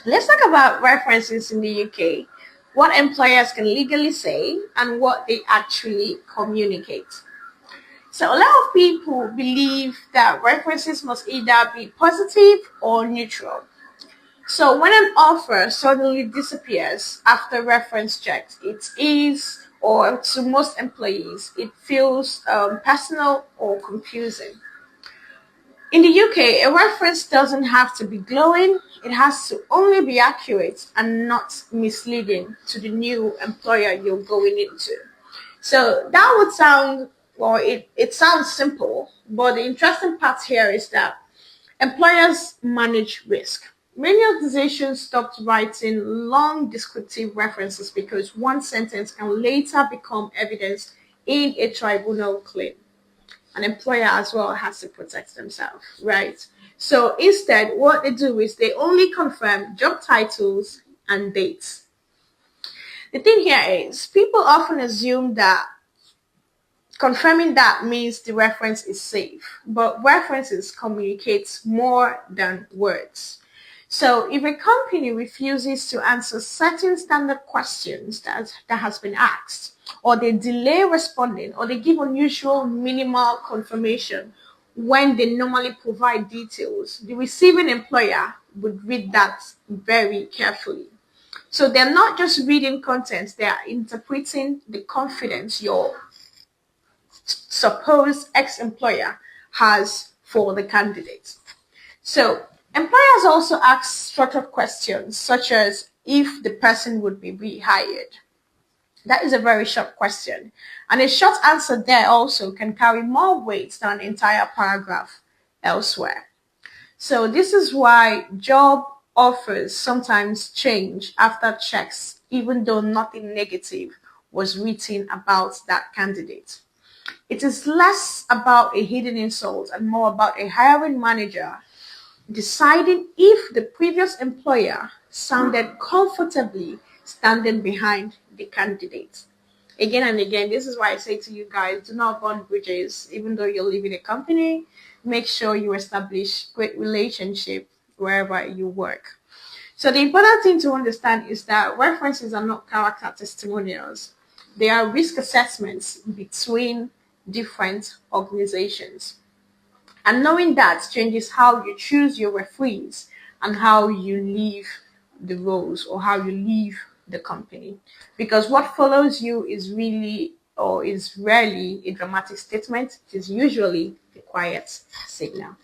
Let's talk about references in the UK, what employers can legally say, and what they actually communicate. So, a lot of people believe that references must either be positive or neutral. So, when an offer suddenly disappears after reference checks, it is, or to most employees, it feels personal or confusing. In the UK, a reference doesn't have to be glowing, it has to only be accurate and not misleading to the new employer you're going into. So that would sound, well, it sounds simple, but the interesting part here is that employers manage risk. Many organizations stopped writing long descriptive references because one sentence can later become evidence in a tribunal claim. An employer as well has to protect themselves, right? So instead, what they do is they only confirm job titles and dates. The thing here is people often assume that confirming that means the reference is safe, but references communicate more than words. So if a company refuses to answer certain standard questions that has been asked, or they delay responding, or they give unusual minimal confirmation when they normally provide details, the receiving employer would read that very carefully. So they're not just reading content, they are interpreting the confidence your supposed ex-employer has for the candidate. So employers also ask structured questions such as if the person would be rehired. That is a very short question. And a short answer there also can carry more weight than an entire paragraph elsewhere. So this is why job offers sometimes change after checks, even though nothing negative was written about that candidate. It is less about a hidden insult and more about a hiring manager deciding if the previous employer sounded comfortably standing behind the candidate. Again and again, this is why I say to you guys, do not burn bridges. Even though you're leaving a company, make sure you establish great relationship wherever you work. So the important thing to understand is that references are not character testimonials. They are risk assessments between different organizations. And knowing that changes how you choose your referees and how you leave the roles or how you leave the company. Because what follows you is really or is rarely a dramatic statement, it is usually a quiet signal.